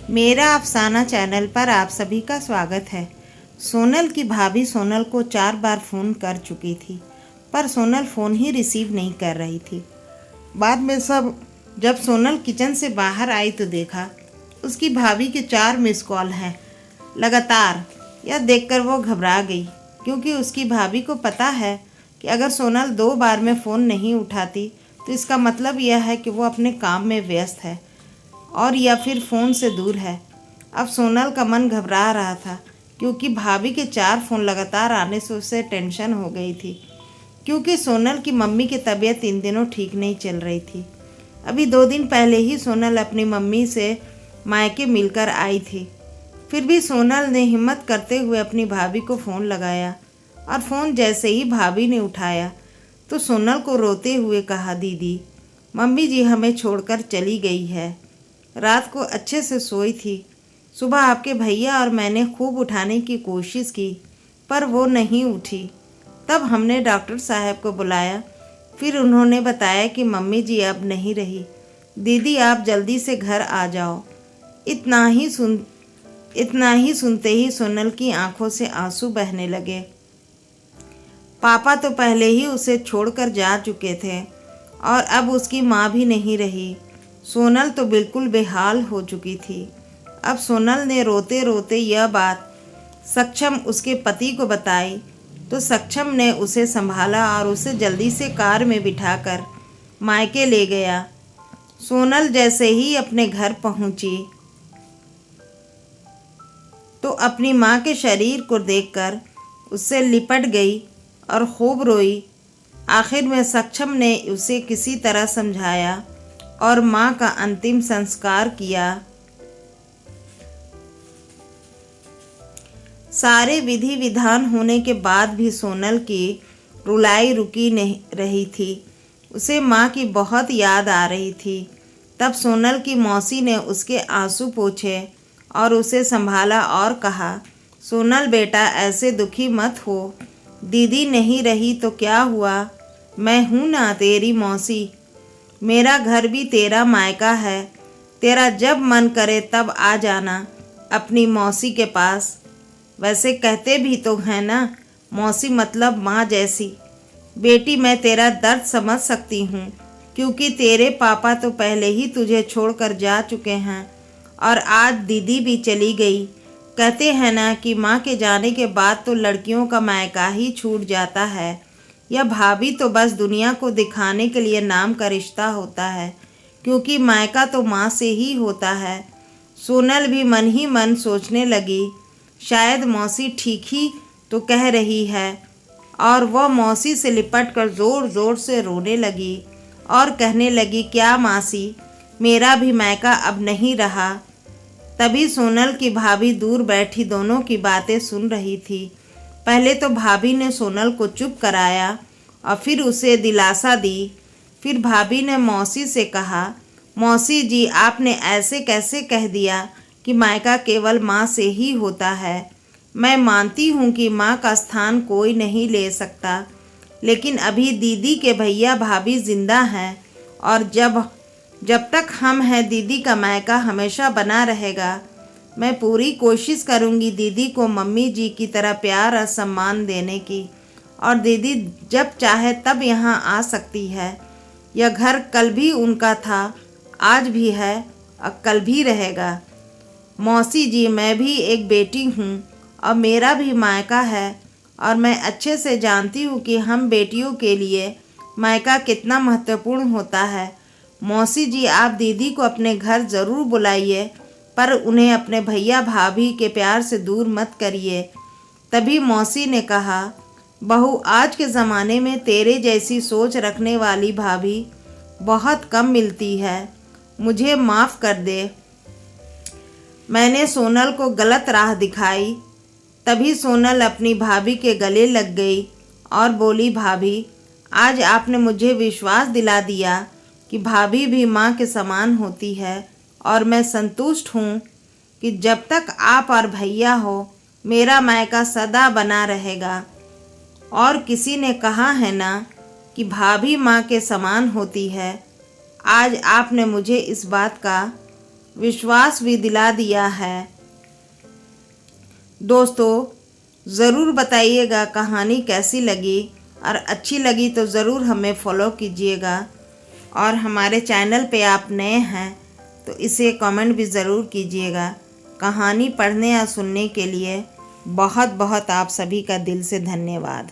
मेरा अफसाना चैनल पर आप सभी का स्वागत है। सोनल की भाभी सोनल को 4 बार फ़ोन कर चुकी थी, पर सोनल फ़ोन ही रिसीव नहीं कर रही थी। बाद में जब सोनल किचन से बाहर आई तो देखा उसकी भाभी के 4 मिस कॉल हैं लगातार। यह देखकर वो घबरा गई, क्योंकि उसकी भाभी को पता है कि अगर सोनल 2 बार में फ़ोन नहीं उठाती तो इसका मतलब यह है कि वो अपने काम में व्यस्त है और या फिर फ़ोन से दूर है। अब सोनल का मन घबरा रहा था, क्योंकि भाभी के 4 फ़ोन लगातार आने से उसे टेंशन हो गई थी, क्योंकि सोनल की मम्मी की तबीयत इन दिनों ठीक नहीं चल रही थी। अभी 2 दिन पहले ही सोनल अपनी मम्मी से मायके मिलकर आई थी। फिर भी सोनल ने हिम्मत करते हुए अपनी भाभी को फ़ोन लगाया, और फ़ोन जैसे ही भाभी ने उठाया तो सोनल को रोते हुए कहा, दीदी, मम्मी जी हमें छोड़कर चली गई है। रात को अच्छे से सोई थी। सुबह आपके भैया और मैंने खूब उठाने की कोशिश की, पर वो नहीं उठी। तब हमने डॉक्टर साहब को बुलाया। फिर उन्होंने बताया कि मम्मी जी अब नहीं रही। दीदी आप जल्दी से घर आ जाओ। इतना ही सुनते ही सोनल की आंखों से आंसू बहने लगे। पापा तो पहले ही उसे छोड़कर जा चुके थे, और अब उसकी माँ भी नहीं रही। सोनल तो बिल्कुल बेहाल हो चुकी थी। अब सोनल ने रोते रोते यह बात सक्षम उसके पति को बताई, तो सक्षम ने उसे संभाला और उसे जल्दी से कार में बिठाकर मायके ले गया। सोनल जैसे ही अपने घर पहुंची तो अपनी माँ के शरीर को देखकर उससे लिपट गई और खूब रोई। आखिर में सक्षम ने उसे किसी तरह समझाया और माँ का अंतिम संस्कार किया। सारे विधि विधान होने के बाद भी सोनल की रुलाई रुकी नहीं रही थी। उसे माँ की बहुत याद आ रही थी। तब सोनल की मौसी ने उसके आंसू पोंछे और उसे संभाला और कहा, सोनल बेटा ऐसे दुखी मत हो। दीदी नहीं रही तो क्या हुआ, मैं हूँ ना तेरी मौसी। मेरा घर भी तेरा मायका है। तेरा जब मन करे तब आ जाना अपनी मौसी के पास। वैसे कहते भी तो हैं ना, मौसी मतलब माँ जैसी। बेटी मैं तेरा दर्द समझ सकती हूँ, क्योंकि तेरे पापा तो पहले ही तुझे छोड़कर जा चुके हैं, और आज दीदी भी चली गई। कहते हैं ना कि माँ के जाने के बाद तो लड़कियों का मायका ही छूट जाता है। यह भाभी तो बस दुनिया को दिखाने के लिए नाम का रिश्ता होता है, क्योंकि मायका तो माँ से ही होता है। सोनल भी मन ही मन सोचने लगी, शायद मौसी ठीक ही तो कह रही है, और वह मौसी से लिपट कर ज़ोर ज़ोर से रोने लगी और कहने लगी, क्या मासी, मेरा भी मायका अब नहीं रहा। तभी सोनल की भाभी दूर बैठी दोनों की बातें सुन रही थी। पहले तो भाभी ने सोनल को चुप कराया और फिर उसे दिलासा दी। फिर भाभी ने मौसी से कहा, मौसी जी आपने ऐसे कैसे कह दिया कि मायका केवल माँ से ही होता है। मैं मानती हूँ कि माँ का स्थान कोई नहीं ले सकता, लेकिन अभी दीदी के भैया भाभी जिंदा हैं, और जब तक हम हैं दीदी का मायका हमेशा बना रहेगा। मैं पूरी कोशिश करूँगी दीदी को मम्मी जी की तरह प्यार और सम्मान देने की, और दीदी जब चाहे तब यहाँ आ सकती है। यह घर कल भी उनका था, आज भी है और कल भी रहेगा। मौसी जी मैं भी एक बेटी हूँ और मेरा भी मायका है, और मैं अच्छे से जानती हूँ कि हम बेटियों के लिए मायका कितना महत्वपूर्ण होता है। मौसी जी आप दीदी को अपने घर ज़रूर बुलाइए, पर उन्हें अपने भैया भाभी के प्यार से दूर मत करिए। तभी मौसी ने कहा, बहू आज के ज़माने में तेरे जैसी सोच रखने वाली भाभी बहुत कम मिलती है। मुझे माफ़ कर दे, मैंने सोनल को गलत राह दिखाई। तभी सोनल अपनी भाभी के गले लग गई और बोली, भाभी आज आपने मुझे विश्वास दिला दिया कि भाभी भी माँ के समान होती है, और मैं संतुष्ट हूँ कि जब तक आप और भैया हो मेरा मायका सदा बना रहेगा। और किसी ने कहा है ना कि भाभी माँ के समान होती है। आज आपने मुझे इस बात का विश्वास भी दिला दिया है। दोस्तों, ज़रूर बताइएगा कहानी कैसी लगी, और अच्छी लगी तो ज़रूर हमें फॉलो कीजिएगा। और हमारे चैनल पे आप नए हैं तो इसे कमेंट भी ज़रूर कीजिएगा। कहानी पढ़ने या सुनने के लिए बहुत बहुत आप सभी का दिल से धन्यवाद।